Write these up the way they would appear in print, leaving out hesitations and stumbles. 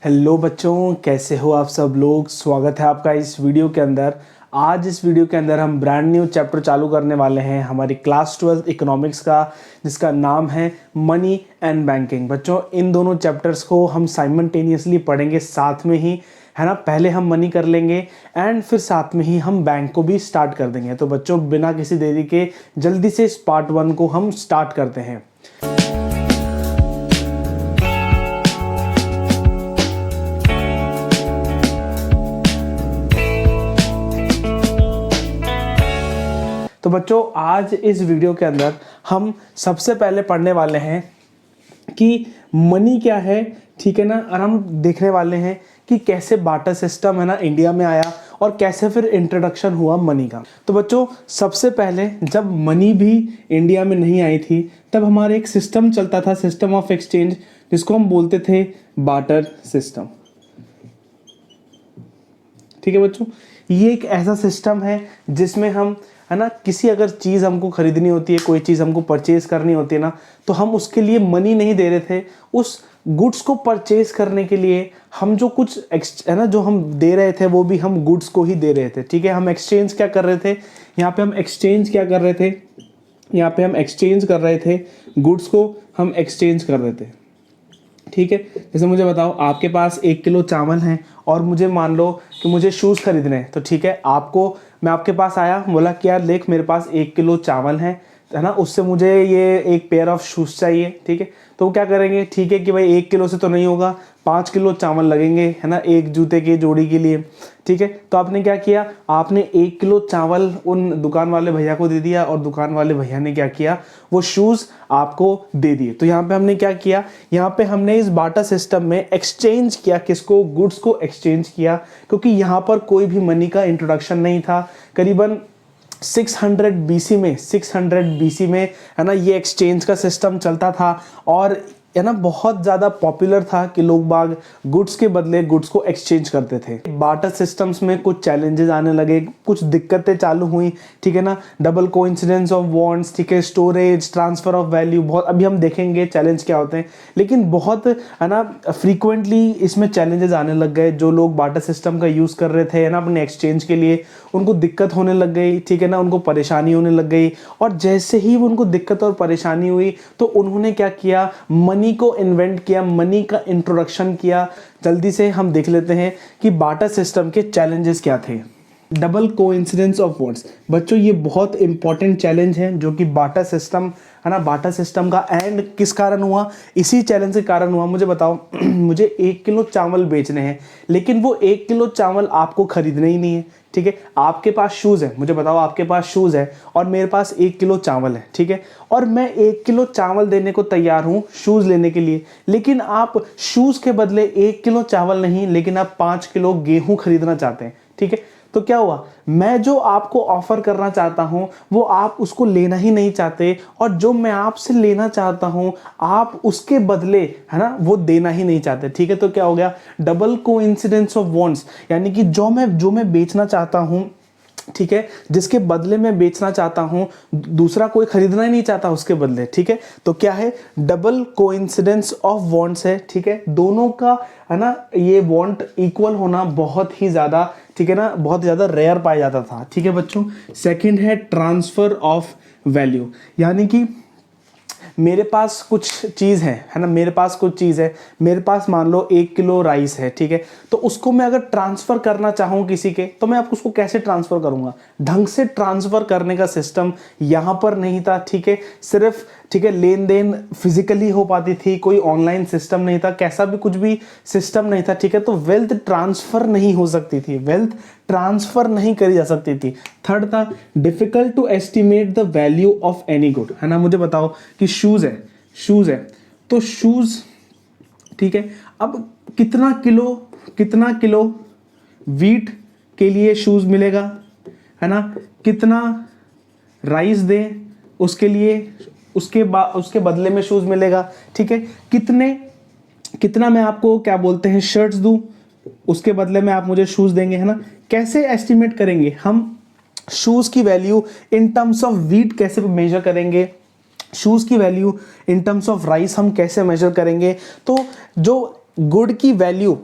Hello बच्चों, कैसे हो आप सब लोग। स्वागत है आपका इस वीडियो के अंदर। आज इस वीडियो के अंदर हम ब्रांड न्यू चैप्टर चालू करने वाले हैं हमारी क्लास 12 इकोनॉमिक्स का, जिसका नाम है मनी एंड बैंकिंग। बच्चों, इन दोनों चैप्टर्स को हम साइमल्टेनियसली पढ़ेंगे साथ में ही, है ना। पहले हम मनी कर लेंगे एंड फिर साथ में ही हम बैंक को भी स्टार्ट कर देंगे। तो बच्चों, बिना किसी देरी के जल्दी से इस पार्ट 1 को हम स्टार्ट करते हैं। तो बच्चों, आज इस वीडियो के अंदर हम सबसे पहले पढ़ने वाले हैं कि मनी क्या है, ठीक है ना। और हम देखने वाले हैं कि कैसे बार्टर सिस्टम, है ना, इंडिया में आया और कैसे फिर इंट्रोडक्शन हुआ मनी का। तो बच्चों, सबसे पहले जब मनी भी इंडिया में नहीं आई थी, तब हमारा एक सिस्टम चलता था, सिस्टम ऑफ एक्सचेंज, जिसको हम बोलते थे बार्टर सिस्टम। ठीक है बच्चों, ये एक ऐसा सिस्टम है जिसमें हम, है ना, किसी अगर चीज़ हमको खरीदनी होती है, कोई चीज़ हमको परचेज करनी होती है ना, तो हम उसके लिए मनी नहीं दे रहे थे। उस गुड्स को परचेज करने के लिए हम जो कुछ है ना, जो हम दे रहे थे, वो भी हम गुड्स को ही दे रहे थे। ठीक है, हम एक्सचेंज क्या कर रहे थे, यहाँ पे हम एक्सचेंज क्या कर रहे थे, यहाँ पे हम एक्सचेंज कर रहे थे, गुड्स को हम एक्सचेंज कर रहे थे। ठीक है, जैसे मुझे बताओ, आपके पास 1 किलो चावल हैं और मुझे मान लो कि मुझे शूज़ खरीदने हैं। तो ठीक है, मैं आपके पास आया, बोला कि यार देख, मेरे पास 1 किलो चावल है ना, उससे मुझे ये एक पेयर ऑफ शूज़ चाहिए। ठीक है, तो क्या करेंगे, ठीक है कि भाई 1 किलो से तो नहीं होगा, 5 किलो चावल लगेंगे, है ना, एक जूते की जोड़ी के लिए। ठीक है, तो आपने क्या किया, आपने 1 किलो चावल उन दुकान वाले भैया को दे दिया और दुकान वाले भैया ने क्या किया, वो शूज़ आपको दे दिए। तो यहाँ पे हमने क्या किया, यहाँ पे हमने इस बार्टर सिस्टम में एक्सचेंज किया, किसको, गुड्स को एक्सचेंज किया, क्योंकि यहाँ पर कोई भी मनी का इंट्रोडक्शन नहीं था। करीबन 600 BC में, है ना, ये एक्सचेंज का सिस्टम चलता था और, है ना, बहुत ज़्यादा पॉपुलर था कि लोग बाग गुड्स के बदले गुड्स को एक्सचेंज करते थे। बार्टर सिस्टम्स में कुछ चैलेंजेस आने लगे, कुछ दिक्कतें चालू हुई। ठीक है ना, डबल कोइंसिडेंस ऑफ बॉन्ड्स, ठीक है, स्टोरेज, ट्रांसफर ऑफ वैल्यू, बहुत अभी हम देखेंगे चैलेंज क्या होते हैं। लेकिन बहुत, है ना, फ्रीक्वेंटली इसमें चैलेंजेस आने लग गए। जो लोग बार्टर सिस्टम का यूज़ कर रहे थे, है ना, अपने एक्सचेंज के लिए, उनको दिक्कत होने लग गई। ठीक है ना, उनको परेशानी होने लग गई। और जैसे ही उनको दिक्कत और परेशानी हुई, तो उन्होंने क्या किया, मनी को इन्वेंट किया, मनी का इंट्रोडक्शन किया। जल्दी से हम देख लेते हैं कि बार्टर सिस्टम के चैलेंजेस क्या थे। डबल कोइंसिडेंस ऑफ बॉन्ड्स, बच्चों ये बहुत इंपॉर्टेंट चैलेंज है जो कि बार्टर सिस्टम, है ना, बार्टर सिस्टम का एंड किस कारण हुआ, इसी चैलेंज के कारण हुआ। मुझे बताओ मुझे 1 किलो चावल बेचने हैं, लेकिन वो 1 किलो चावल आपको खरीदने ही नहीं है। ठीक है, आपके पास शूज़ है, मुझे बताओ आपके पास शूज़ है और मेरे पास 1 किलो चावल है। ठीक है, और मैं 1 किलो चावल देने को तैयार हूँ शूज़ लेने के लिए, लेकिन आप शूज़ के बदले 1 किलो चावल नहीं, लेकिन आप 5 किलो गेहूँ खरीदना चाहते हैं। ठीक है, तो क्या हुआ, मैं जो आपको ऑफर करना चाहता हूं वो आप उसको लेना ही नहीं चाहते, और जो मैं आपसे लेना चाहता हूं आप उसके बदले, है ना, वो देना ही नहीं चाहते। ठीक है, तो क्या हो गया, डबल कोइंसिडेंस ऑफ बॉन्ड्स, यानी कि जो मैं बेचना चाहता हूं, ठीक है, जिसके बदले मैं बेचना चाहता हूं, दूसरा कोई खरीदना ही नहीं चाहता उसके बदले। ठीक है, तो क्या है, डबल कोइंसिडेंस ऑफ बॉन्ड्स है। ठीक है, दोनों का, है ना, ये बॉन्ड इक्वल होना बहुत ही ज्यादा, ठीक है ना, बहुत ज्यादा रेयर पाया जाता था। ठीक है बच्चों, सेकंड है ट्रांसफर ऑफ वैल्यू, यानी कि मेरे पास कुछ चीज़ है ना, मेरे पास कुछ चीज़ है, मेरे पास मान लो 1 किलो राइस है। ठीक है, तो उसको मैं अगर ट्रांसफ़र करना चाहूँ किसी के, तो मैं आपको उसको कैसे ट्रांसफ़र करूँगा, ढंग से ट्रांसफ़र करने का सिस्टम यहाँ पर नहीं था। ठीक है, सिर्फ, ठीक है, लेन देन फिजिकली हो पाती थी, कोई ऑनलाइन सिस्टम नहीं था, कैसा भी कुछ भी सिस्टम नहीं था। ठीक है, तो वेल्थ ट्रांसफ़र नहीं हो सकती थी, वेल्थ ट्रांसफर नहीं करी जा सकती थी। थर्ड था difficult to estimate the value of any good, है ना। मुझे बताओ कि शूज़ है तो शूज़, ठीक है, अब कितना किलो वीट के लिए शूज़ मिलेगा, है ना, कितना राइस दे उसके लिए, उसके बदले में शूज़ मिलेगा। ठीक है, कितना मैं आपको क्या बोलते हैं शर्ट्स दूं, उसके बदले में आप मुझे शूज़ देंगे, है ना। कैसे एस्टिमेट करेंगे हम शूज़ की value in terms of wheat, कैसे मेजर करेंगे शूज़ की value in terms of rice, हम कैसे मेजर करेंगे। तो जो गुड की वैल्यू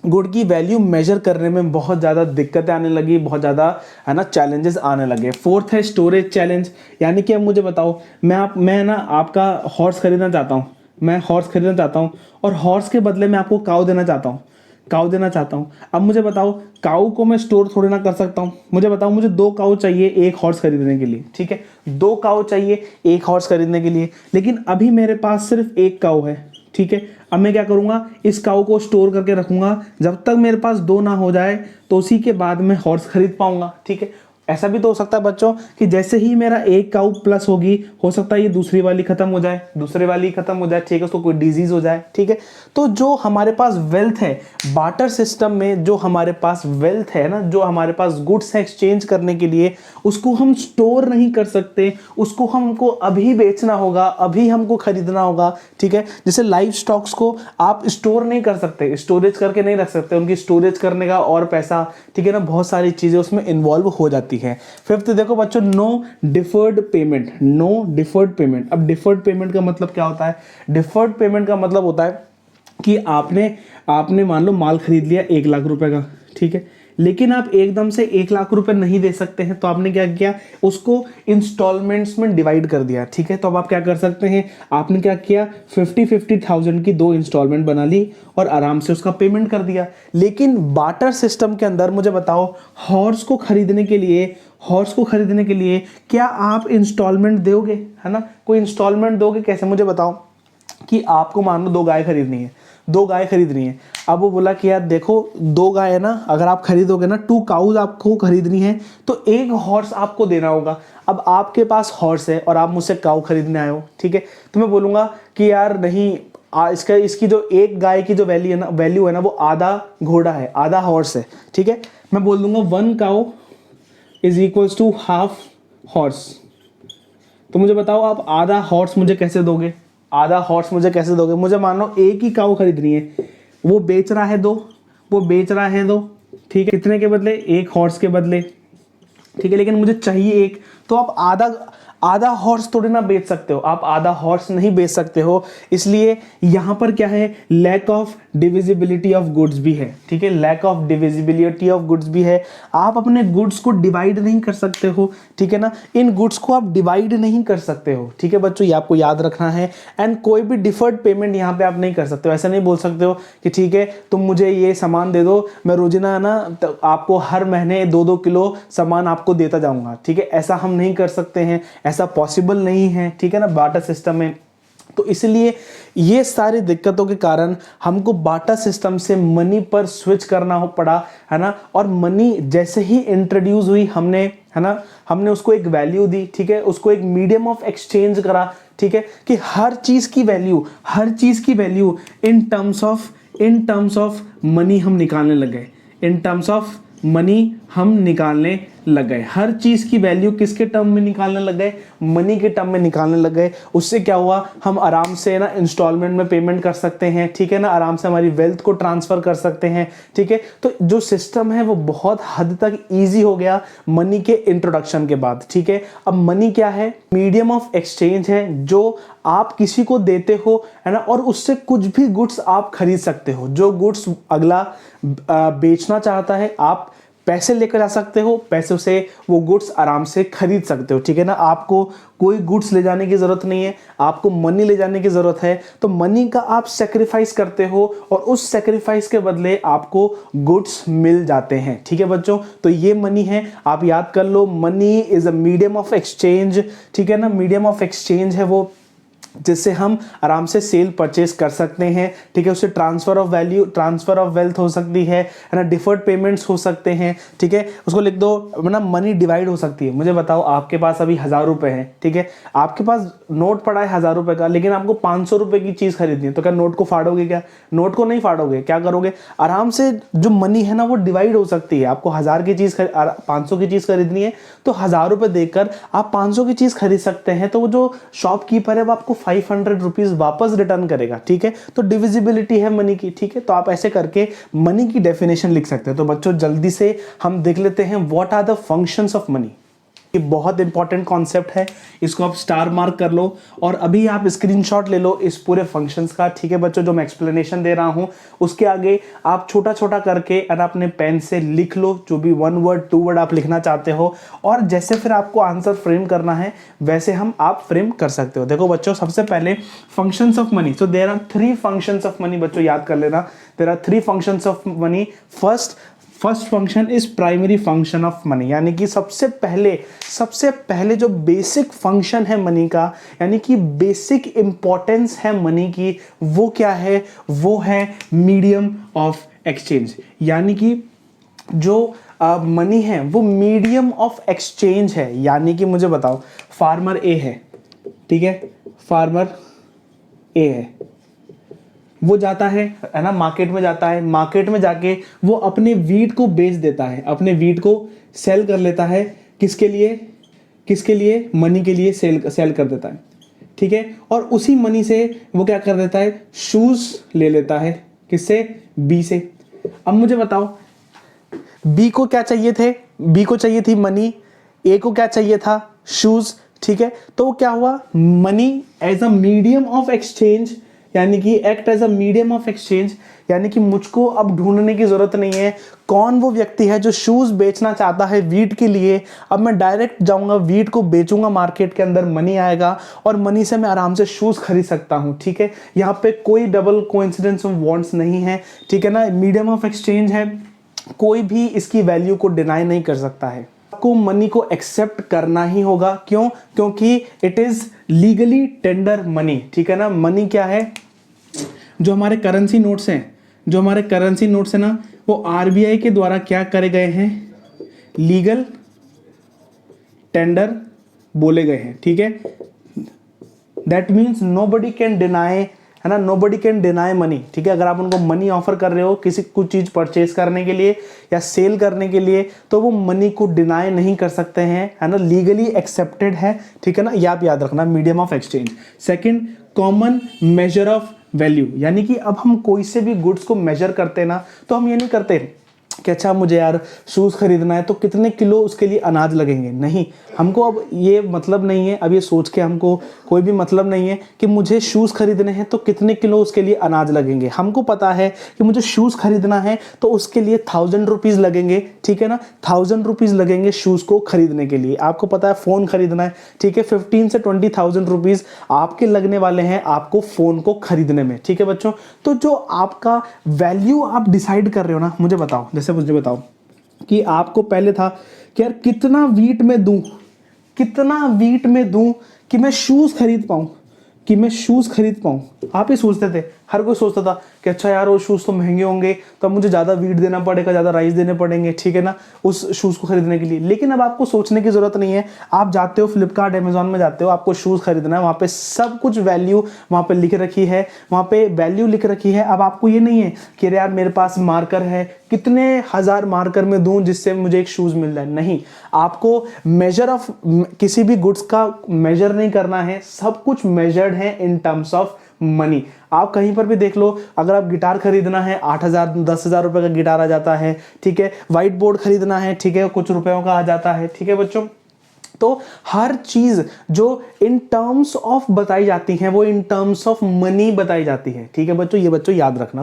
गुड की वैल्यू मेजर करने में बहुत ज़्यादा दिक्कतें आने लगी, बहुत ज़्यादा है ना चैलेंजेस आने लगे। फोर्थ है स्टोरेज चैलेंज, यानी कि अब मुझे बताओ, मैं ना आपका हॉर्स खरीदना चाहता हूँ, मैं हॉर्स खरीदना चाहता हूँ और हॉर्स के बदले मैं आपको काऊ देना चाहता हूँ, काऊ देना चाहता हूँ। अब मुझे बताओ, काऊ को मैं स्टोर थोड़ी ना कर सकता हूँ। मुझे बताओ, मुझे 2 काऊ चाहिए एक हॉर्स खरीदने के लिए, ठीक है, 2 काऊ चाहिए एक हॉर्स खरीदने के लिए, लेकिन अभी मेरे पास सिर्फ 1 काऊ है, ठीक है। अब मैं क्या करूंगा, इस काऊ को स्टोर करके रखूंगा, जब तक मेरे पास 2 ना हो जाए तो उसी के बाद मैं हॉर्स खरीद पाऊंगा, ठीक है। ऐसा भी तो हो सकता है बच्चों कि जैसे ही मेरा 1 काऊ प्लस होगी, हो सकता है ये दूसरी वाली खत्म हो जाए, दूसरी वाली खत्म हो जाए, ठीक है, उसको कोई डिजीज हो जाए, ठीक है। तो जो हमारे पास वेल्थ है बार्टर सिस्टम में, जो हमारे पास वेल्थ है ना, जो हमारे पास गुड्स है एक्सचेंज करने के लिए, उसको हम स्टोर नहीं कर सकते, उसको हमको अभी बेचना होगा, अभी हमको खरीदना होगा, ठीक है। जैसे लाइव स्टॉक्स को आप स्टोर नहीं कर सकते, स्टोरेज करके नहीं रख सकते, उनकी स्टोरेज करने का और पैसा, ठीक है ना, बहुत सारी चीजें उसमें इन्वॉल्व हो जाती है। फिफ्थ देखो बच्चों, no deferred payment, no deferred payment. अब डिफर्ड पेमेंट का मतलब क्या होता है? डिफर्ड पेमेंट का मतलब होता है कि आपने मान लो माल खरीद लिया 1 लाख रुपए का, ठीक है, लेकिन आप एकदम से 1 लाख रुपए नहीं दे सकते हैं, तो आपने क्या किया, उसको इंस्टॉलमेंट्स में डिवाइड कर दिया, ठीक है। तो अब आप क्या कर सकते हैं, आपने क्या किया, 50,000 की 2 इंस्टॉलमेंट बना ली और आराम से उसका पेमेंट कर दिया। लेकिन बार्टर सिस्टम के अंदर मुझे बताओ, हॉर्स को खरीदने के लिए क्या आप इंस्टॉलमेंट दोगे, है ना, कोई इंस्टॉलमेंट दोगे कैसे? मुझे बताओ कि आपको मान लो 2 गाय खरीदनी है, 2 गाय खरीदनी है। अब वो बोला कि यार देखो 2 गाय है ना, अगर आप खरीदोगे ना, 2 काउज आपको खरीदनी है, तो 1 हॉर्स आपको देना होगा। अब आपके पास हॉर्स है और आप मुझसे काउ खरीदने आए हो, ठीक है, तो मैं बोलूँगा कि यार नहीं, इसकी जो 1 गाय की जो वैल्यू है ना, वो आधा घोड़ा है, आधा हॉर्स है, ठीक है। मैं बोल दूंगा 1 cow is equals to half horse. तो मुझे बताओ, आप आधा हॉर्स मुझे कैसे दोगे? आधा हॉर्स मुझे कैसे दोगे? मुझे मान लो 1 ही काऊ खरीदनी है, वो बेच रहा है 2, ठीक है, कितने के बदले? 1 हॉर्स के बदले, ठीक है, लेकिन मुझे चाहिए 1। तो आप आधा हॉर्स थोड़ी ना बेच सकते हो, आप आधा हॉर्स नहीं बेच सकते हो। इसलिए यहां पर क्या है, lack of divisibility of goods भी है, ठीक है, lack of divisibility of goods भी है। आप अपने गुड्स को डिवाइड नहीं कर सकते हो, ठीक है ना, इन गुड्स को आप डिवाइड नहीं कर सकते हो, ठीक है बच्चों, ये आपको याद रखना है। एंड कोई भी डिफर्ड पेमेंट यहाँ पे आप नहीं कर सकते हो। ऐसा नहीं बोल सकते हो कि ठीक है तुम मुझे ये सामान दे दो, मैं रोजाना ना तो आपको हर महीने 2-2 किलो सामान आपको देता जाऊंगा, ठीक है, ऐसा हम नहीं कर सकते हैं, ऐसा पॉसिबल नहीं है, ठीक है ना, बार्टर सिस्टम में। तो इसलिए ये सारी दिक्कतों के कारण हमको बार्टर सिस्टम से मनी पर स्विच करना हो पड़ा, है ना। और मनी जैसे ही इंट्रोड्यूस हुई, हमने उसको एक वैल्यू दी, ठीक है, उसको एक मीडियम ऑफ एक्सचेंज करा, ठीक है, कि हर चीज की value in terms of money हम निकालने लग गए, इन टर्म्स ऑफ मनी हम निकालने लग गए। हर चीज की वैल्यू किसके टर्म में निकालने लग गए? मनी के टर्म में निकालने लग गए। उससे क्या हुआ, हम आराम से ना इंस्टॉलमेंट में पेमेंट कर सकते हैं, ठीक है ना, आराम से हमारी वेल्थ को ट्रांसफर कर सकते हैं, ठीक है। तो जो सिस्टम है वो बहुत हद तक ईजी हो गया मनी के इंट्रोडक्शन के बाद, ठीक है। अब मनी क्या है? मीडियम ऑफ एक्सचेंज है, जो आप किसी को देते हो, है ना, और उससे कुछ भी गुड्स आप खरीद सकते हो। जो गुड्स अगला बेचना चाहता है, आप पैसे लेकर जा सकते हो, पैसों से वो गुड्स आराम से खरीद सकते हो, ठीक है ना। आपको कोई गुड्स ले जाने की जरूरत नहीं है, आपको मनी ले जाने की जरूरत है। तो मनी का आप सेक्रीफाइस करते हो और उस सेक्रीफाइस के बदले आपको गुड्स मिल जाते हैं, ठीक है बच्चों। तो ये मनी है, आप याद कर लो, money is a medium of exchange, ठीक है ना, मीडियम ऑफ एक्सचेंज है वो, जिससे हम आराम से सेल परचेस कर सकते हैं, ठीक है। उससे ट्रांसफर ऑफ वेल्थ हो सकती है ना, डिफर्ड पेमेंट्स हो सकते हैं, ठीक है। उसको लिख दो ना, मनी डिवाइड हो सकती है। मुझे बताओ, आपके पास अभी 1000 रुपए है, ठीक है, आपके पास नोट पड़ा है 1000 रुपए का, लेकिन आपको 500 रुपए की चीज खरीदनी है, तो क्या नोट को फाड़ोगे? क्या नोट को नहीं फाड़ोगे, क्या करोगे? आराम से जो मनी है ना वो डिवाइड हो सकती है। आपको 1000 की चीज 500 की चीज खरीदनी है, तो 1000 रुपए देकर आप 500 की चीज खरीद सकते हैं। तो वो जो शॉपकीपर है वो आपको 500 रुपीज वापस रिटर्न करेगा, ठीक है। तो डिविजिबिलिटी है मनी की, ठीक है। तो आप ऐसे करके मनी की डेफिनेशन लिख सकते हैं। तो बच्चों जल्दी से हम देख लेते हैं what are the functions of money. ये बहुत इंपॉर्टेंट कॉन्सेप्ट है, इसको आप स्टार मार्क कर लो और अभी आप स्क्रीनशॉट ले लो इस पूरे फंक्शंस का। ठीक है बच्चों, जो मैं एक्सप्लेनेशन दे रहा हूं उसके आगे आप छोटा छोटा करके अगर अपने पेन से लिख लो जो भी 1 वर्ड 2 वर्ड आप लिखना चाहते हो, और जैसे फिर आपको आंसर फ्रेम करना है वैसे हम आप फ्रेम कर सकते हो। देखो बच्चों, सबसे पहले functions of money. So there are 3 functions of money. बच्चों याद कर लेना, there are 3 functions of money. First function is primary function of money, यानी कि सबसे पहले जो बेसिक फंक्शन है मनी का, यानी कि बेसिक इंपॉर्टेंस है मनी की, वो क्या है? वो है मीडियम ऑफ एक्सचेंज। यानी कि जो मनी है वो मीडियम ऑफ एक्सचेंज है। यानी कि मुझे बताओ, फार्मर ए है, ठीक है, फार्मर ए है, वो जाता है ना, मार्केट में जाता है, मार्केट में जाके वो अपने वीट को बेच देता है, अपने वीट को सेल कर लेता है। किसके लिए? मनी के लिए सेल कर देता है, ठीक है। और उसी मनी से वो क्या कर देता है? शूज ले लेता है। किससे? बी से। अब मुझे बताओ, बी को क्या चाहिए थे? बी को चाहिए थी मनी, ए को क्या चाहिए था? शूज, ठीक है। तो क्या हुआ? Money as a medium of exchange, यानी कि act as a medium of exchange, यानी कि मुझको अब ढूंढने की जरूरत नहीं है कौन वो व्यक्ति है जो शूज बेचना चाहता है वीट के लिए। अब मैं डायरेक्ट जाऊंगा, वीट को बेचूंगा मार्केट के अंदर, मनी आएगा और मनी से मैं आराम से शूज खरीद सकता हूं, ठीक है। यहाँ पे कोई डबल कोइंसिडेंस ऑफ वांट्स नहीं है, ठीक है ना। मीडियम ऑफ एक्सचेंज है, कोई भी इसकी वैल्यू को डिनाई नहीं कर सकता है। आपको मनी को एक्सेप्ट करना ही होगा। क्यों? क्योंकि it is legally tender money, ठीक है ना। मनी क्या है? जो हमारे करेंसी नोट्स हैं, ना, वो आरबीआई के द्वारा क्या करे गए हैं? लीगल टेंडर बोले गए हैं, ठीक है। That means nobody can deny, है ना, नोबडी कैन डिनाई मनी, ठीक है। अगर आप उनको मनी ऑफर कर रहे हो किसी कुछ चीज परचेज करने के लिए या सेल करने के लिए, तो वो मनी को डिनाई नहीं कर सकते हैं, है ना, लीगली एक्सेप्टेड है, ठीक है ना। ये आप याद रखना, medium of exchange. Second, common measure of value, यानी कि अब हम कोई से भी गुड्स को मेजर करते हैं ना, तो हम ये नहीं करते कि अच्छा मुझे यार शूज़ खरीदना है तो कितने किलो उसके लिए अनाज लगेंगे। नहीं, हमको अब ये मतलब नहीं है, अब ये सोच के हमको कोई भी मतलब नहीं है कि मुझे शूज़ खरीदने हैं तो कितने किलो उसके लिए अनाज लगेंगे। हमको पता है कि मुझे शूज़ खरीदना है तो उसके लिए 1000 रुपीज़ लगेंगे, ठीक है ना। 1000 रुपीज़ लगेंगे शूज़ को खरीदने के लिए। आपको पता है फ़ोन खरीदना है, ठीक है, 15 से 20,000 रुपीज़ आपके लगने वाले हैं आपको फ़ोन को खरीदने में, ठीक है बच्चों। तो जो आपका वैल्यू आप डिसाइड कर रहे हो ना, मुझे बताओ, जैसे मुझे बताओ कि आपको पहले था कि यार कितना वीट में दूं कि मैं शूज खरीद पाऊं, आप ही सोचते थे, हर कोई सोचता था कि अच्छा यार वो शूज़ तो महंगे होंगे तो अब मुझे ज़्यादा वीट देना पड़ेगा, ज़्यादा राइस देने पड़ेंगे, ठीक है ना, उस शूज़ को खरीदने के लिए। लेकिन अब आपको सोचने की ज़रूरत नहीं है। आप जाते हो फ्लिपकार्ट अमेजॉन में जाते हो, आपको शूज़ खरीदना है, वहाँ पे सब कुछ वैल्यू वहाँ पे लिख रखी है, अब आपको ये नहीं है कि यार मेरे पास मार्कर है, कितने हज़ार मार्कर में दूं जिससे मुझे एक शूज़ मिल जाए। नहीं, आपको मेजर ऑफ किसी भी गुड्स का मेजर नहीं करना है, सब कुछ मेजर्ड है इन टर्म्स ऑफ मनी। आप कहीं पर भी देख लो, अगर आप गिटार खरीदना है 8,000 10,000 रुपए का गिटार आ जाता है, ठीक है। व्हाइट बोर्ड खरीदना है, ठीक है, कुछ रुपयों का आ जाता है, ठीक है बच्चों। तो हर चीज जो इन टर्म्स ऑफ बताई जाती है वो इन टर्म्स ऑफ मनी बताई जाती है, ठीक है बच्चों। ये बच्चों याद रखना,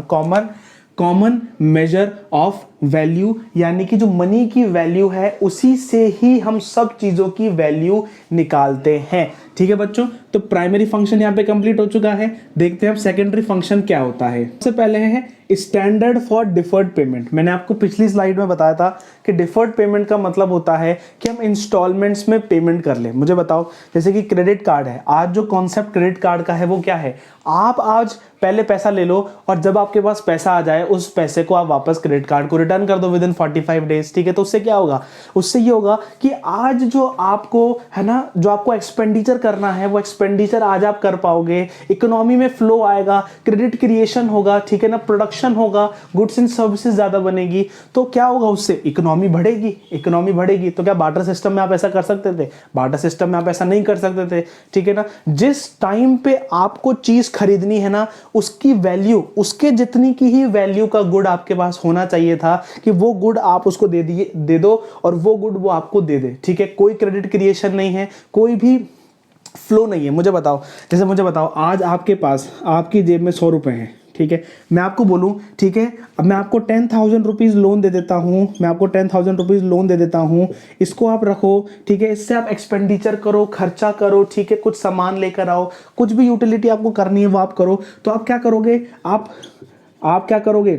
कॉमन मेजर ऑफ वैल्यू, यानी कि जो मनी की वैल्यू है उसी से ही हम सब चीजों की वैल्यू निकालते हैं, ठीक है बच्चों। तो प्राइमरी फंक्शन यहां पे कंप्लीट हो चुका है। देखते हैं अब सेकेंडरी फंक्शन क्या होता है। सबसे पहले है स्टैंडर्ड फॉर डिफर्ड पेमेंट। मैंने आपको पिछली स्लाइड में बताया था कि डिफर्ड पेमेंट का मतलब होता है कि हम इंस्टॉलमेंट्स में पेमेंट कर लें। मुझे बताओ, जैसे कि क्रेडिट कार्ड है, आज जो कॉन्सेप्ट क्रेडिट कार्ड का है वो क्या है? आप आज पहले पैसा ले लो और जब आपके पास पैसा आ जाए उस पैसे को आप वापस क्रेडिट कार्ड को रिटर्न कर दो विदिन 45 डेज, ठीक है। तो उससे क्या होगा? उससे ये होगा कि आज जो आपको है ना, जो आपको एक्सपेंडिचर करना है वो एक्सपेंडिचर आज आप कर पाओगे, इकोनॉमी में फ्लो आएगा, क्रेडिट क्रिएशन होगा, ठीक है ना, प्रोडक्शन होगा, गुड्स एंड सर्विसेज ज्यादा बनेगी। तो क्या होगा? उससे इकोनॉमी बढ़ेगी। तो क्या बार्टर सिस्टम में आप ऐसा कर सकते थे? बार्टर सिस्टम में आप ऐसा नहीं कर सकते थे, ठीक है ना। जिस टाइम पे आपको चीज खरीदनी है ना, उसकी वैल्यू, उसके जितनी की ही वैल्यू का गुड आपके पास होना चाहिए था कि वो गुड आप उसको दे दो और वो गुड वो आपको दे दे। ठीक है, कोई क्रेडिट क्रिएशन नहीं है, कोई भी फ्लो नहीं है। मुझे बताओ, जैसे मुझे बताओ, आज आपके पास आपकी जेब में 100 रुपए हैं, ठीक है, मैं आपको बोलूं, ठीक है, अब मैं आपको 10,000 रुपीज़ लोन दे देता हूं, मैं आपको 10,000 रुपीज़ लोन दे देता हूं, इसको आप रखो, ठीक है, इससे आप एक्सपेंडिचर करो, खर्चा करो, ठीक है, कुछ सामान लेकर आओ, कुछ भी यूटिलिटी आपको करनी है वो आप करो। तो आप क्या करोगे, आप क्या करोगे,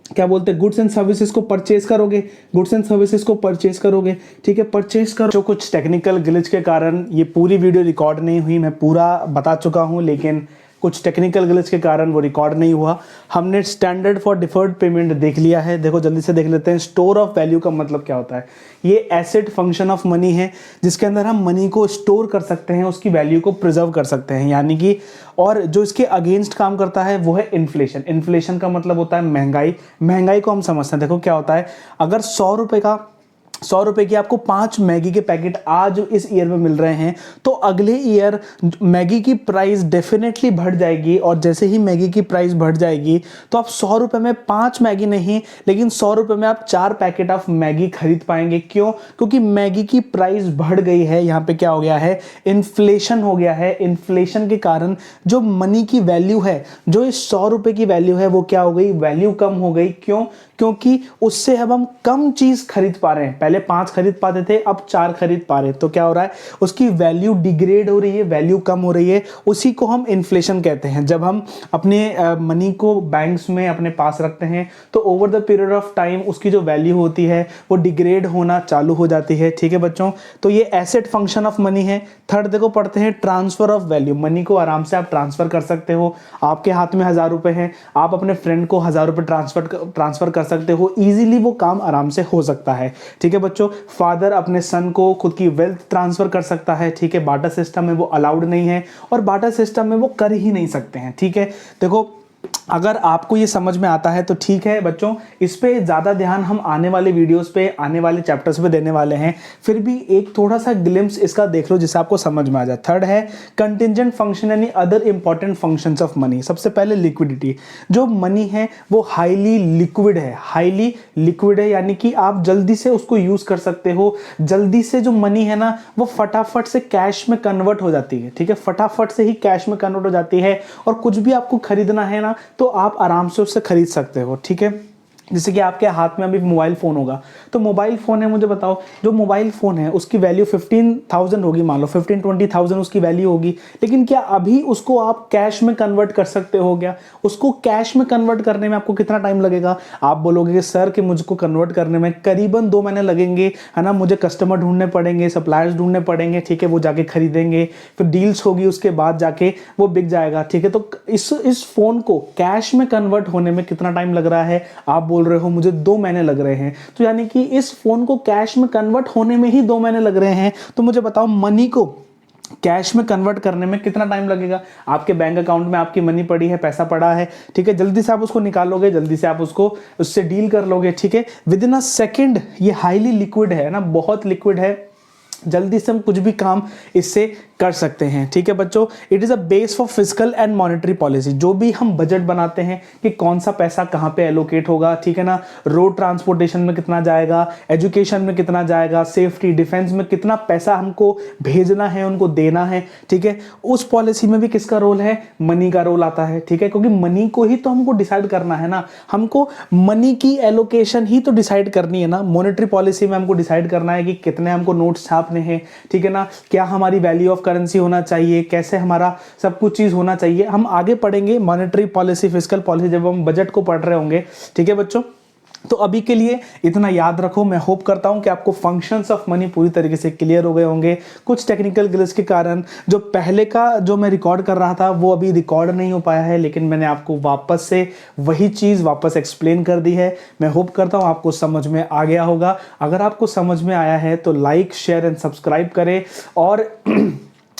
क्या बोलते हैं, गुड्स एंड सर्विसेज को परचेज करोगे, गुड्स एंड सर्विसेज को परचेज करोगे, ठीक है, परचेज करो। जो कुछ टेक्निकल ग्लिच के कारण ये पूरी वीडियो रिकॉर्ड नहीं हुई, मैं पूरा बता चुका हूं, लेकिन कुछ टेक्निकल ग्लिच के कारण वो रिकॉर्ड नहीं हुआ। हमने स्टैंडर्ड फॉर डिफर्ड पेमेंट देख लिया है। देखो जल्दी से देख लेते हैं, स्टोर ऑफ वैल्यू का मतलब क्या होता है। ये एसेट फंक्शन ऑफ मनी है, जिसके अंदर हम मनी को स्टोर कर सकते हैं, उसकी वैल्यू को प्रिजर्व कर सकते हैं, यानी कि, और जो इसके अगेंस्ट काम करता है वो है इन्फ्लेशन। इन्फ्लेशन का मतलब होता है महंगाई। महंगाई को हम समझते हैं, देखो क्या होता है, अगर 100 रुपए की आपको 5 मैगी के पैकेट आज इस ईयर में मिल रहे हैं, तो अगले ईयर मैगी की प्राइस डेफिनेटली बढ़ जाएगी, और जैसे ही मैगी की प्राइस बढ़ जाएगी तो आप 100 रुपए में 5 मैगी नहीं, लेकिन 100 रुपए में आप 4 पैकेट ऑफ मैगी खरीद पाएंगे। क्यों? क्योंकि मैगी की प्राइस बढ़ गई है। यहाँ पे क्या हो गया है, इन्फ्लेशन हो गया है। इन्फ्लेशन के कारण जो मनी की वैल्यू है, जो इस 100 रुपए की वैल्यू है, वो क्या हो गई, वैल्यू कम हो गई। क्यों? क्योंकि उससे अब हम कम चीज खरीद पा रहे हैं। पहले 5 खरीद पाते थे, अब 4 खरीद पा रहे हैं। तो क्या हो रहा है, उसकी वैल्यू डिग्रेड हो रही है, वैल्यू कम हो रही है। उसी को हम इन्फ्लेशन कहते हैं। जब हम अपने मनी को बैंक्स में अपने पास रखते हैं, तो over the period of time उसकी जो वैल्यू होती है वो डिग्रेड होना चालू हो जाती है। ठीक है बच्चों, तो ये एसेट फंक्शन ऑफ मनी है। थर्ड देखो पढ़ते हैं, ट्रांसफर ऑफ वैल्यू। मनी को आराम से आप ट्रांसफर कर सकते हो। आपके हाथ में 1000 रुपए हैं, आप अपने फ्रेंड को 1000 रुपए ट्रांसफर कर सकते हो। इजीली वो काम आराम से हो सकता है। ठीक है बच्चों, फादर अपने सन को खुद की वेल्थ ट्रांसफर कर सकता है। ठीक है, बाटा सिस्टम में वो अलाउड नहीं है, और बाटा सिस्टम में वो कर ही नहीं सकते हैं। ठीक है, देखो अगर आपको ये समझ में आता है तो ठीक है बच्चों, इस पे ज़्यादा ध्यान हम आने वाले वीडियोस पे, आने वाले चैप्टर्स पे देने वाले हैं। फिर भी एक थोड़ा सा ग्लिम्स इसका देख लो जिससे आपको समझ में आ जाए। थर्ड है कंटिंजेंट फंक्शन, यानी other important functions of money. सबसे पहले लिक्विडिटी। जो मनी है वो हाईली लिक्विड है, हाईली लिक्विड है, यानी कि आप जल्दी से उसको यूज कर सकते हो। जल्दी से जो मनी है ना, वो फटाफट से कैश में कन्वर्ट हो जाती है। ठीक है, फटाफट से ही कैश में कन्वर्ट हो जाती है, और कुछ भी आपको खरीदना है ना, तो आप आराम से उससे खरीद सकते हो। ठीक है, जैसे कि आपके हाथ में अभी मोबाइल फोन होगा, तो मोबाइल फोन है, मुझे बताओ, जो मोबाइल फोन है उसकी वैल्यू 15,000 होगी, मान लो 15-20,000 उसकी वैल्यू होगी। लेकिन क्या अभी उसको आप कैश में कन्वर्ट कर सकते हो क्या? उसको कैश में कन्वर्ट करने में आपको कितना टाइम लगेगा? आप बोलोगे कि सर कि मुझको कन्वर्ट करने में करीबन 2 महीने लगेंगे, है ना, मुझे कस्टमर ढूंढने पड़ेंगे, सप्लायर्स ढूंढने पड़ेंगे। ठीक है, वो जाके खरीदेंगे, फिर डील्स होगी, उसके बाद जाके वो बिक जाएगा। ठीक है, तो इस फोन को कैश में कन्वर्ट होने में कितना टाइम लग रहा है? आप बोल रहे हो मुझे 2 महीने लग रहे हैं। तो यानी कि इस फोन को कैश में कन्वर्ट होने में ही 2 महीने लग रहे हैं। तो मुझे बताओ मनी को कैश में कन्वर्ट करने में कितना टाइम लगेगा? आपके बैंक अकाउंट में आपकी मनी पड़ी है, पैसा पड़ा है, ठीक है, जल्दी से आप उसको निकालोगे, जल्दी से आप उससे डील कर लोगे। ठीक है, विद इन अ सेकेंड। ये हाईली लिक्विड है ना, बहुत लिक्विड है, जल्दी से हम कुछ भी काम इससे कर सकते हैं। ठीक है बच्चों, it is a base for physical and monetary policy. जो भी हम बजट बनाते हैं कि कौन सा पैसा कहां पे एलोकेट होगा, ठीक है ना, रोड ट्रांसपोर्टेशन में कितना जाएगा, एजुकेशन में कितना जाएगा, सेफ्टी डिफेंस में कितना पैसा हमको भेजना है, उनको देना है। ठीक है, उस पॉलिसी में भी किसका रोल है? मनी का रोल आता है। ठीक है, क्योंकि मनी को ही तो हमको डिसाइड करना है ना, हमको मनी की एलोकेशन ही तो डिसाइड करनी है ना। मॉनेटरी पॉलिसी में हमको डिसाइड करना है कि कितने हमको नोट्स छापने हैं, ठीक है ना, क्या हमारी वैल्यू ऑफ करेंसी होना चाहिए, कैसे हमारा सब कुछ चीज होना चाहिए। हम आगे पढ़ेंगे मॉनेटरी पॉलिसी, फिस्कल पॉलिसी, जब हम बजट को पढ़ रहे होंगे। ठीक है बच्चों, तो अभी के लिए इतना याद रखो। मैं होप करता हूं कि आपको फंक्शंस ऑफ मनी पूरी तरीके से क्लियर हो गए होंगे। कुछ टेक्निकल ग्लिच के कारण जो पहले का जो मैं रिकॉर्ड कर रहा था वो अभी रिकॉर्ड नहीं हो पाया है, लेकिन मैंने आपको वापस से वही चीज़ वापस एक्सप्लेन कर दी है। मैं होप करता हूं आपको समझ में आ गया होगा। अगर आपको समझ में आया है तो लाइक, शेयर एंड सब्सक्राइब करें, और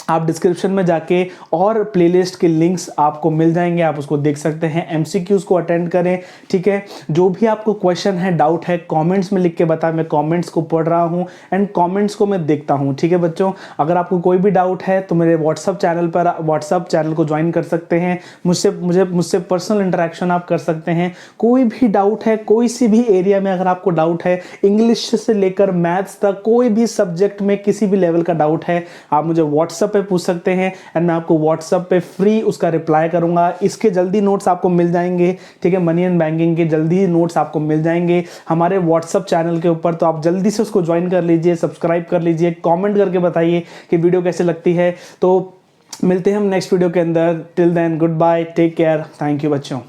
आप डिस्क्रिप्शन में जाके और प्लेलिस्ट के लिंक्स आपको मिल जाएंगे, आप उसको देख सकते हैं। एमसीक्यूज को अटेंड करें, ठीक है। जो भी आपको क्वेश्चन है, डाउट है, कमेंट्स में लिख के बताएं, मैं कमेंट्स को पढ़ रहा हूं एंड कमेंट्स को मैं देखता हूं, ठीक है बच्चों। अगर आपको कोई भी डाउट है तो मेरे व्हाट्सअप चैनल को ज्वाइन कर सकते हैं, मुझसे पर्सनल इंटरेक्शन आप कर सकते हैं। कोई भी डाउट है, कोई सी भी एरिया में अगर आपको डाउट है, इंग्लिश से लेकर मैथ्स तक कोई भी सब्जेक्ट में किसी भी लेवल का डाउट है, आप मुझे व्हाट्सएप पे पूछ सकते हैं एंड मैं आपको व्हाट्सएप पे फ्री उसका रिप्लाई करूंगा। इसके जल्दी नोट्स आपको मिल जाएंगे, ठीक है। मनी एंड बैंकिंग के जल्दी नोट्स आपको मिल जाएंगे हमारे व्हाट्सएप चैनल के ऊपर, तो आप जल्दी से उसको ज्वाइन कर लीजिए, सब्सक्राइब कर लीजिए, कमेंट करके बताइए कि वीडियो कैसे लगती है। तो मिलते हैं हम नेक्स्ट वीडियो के अंदर। Till then good bye, take care, thank you बच्चों।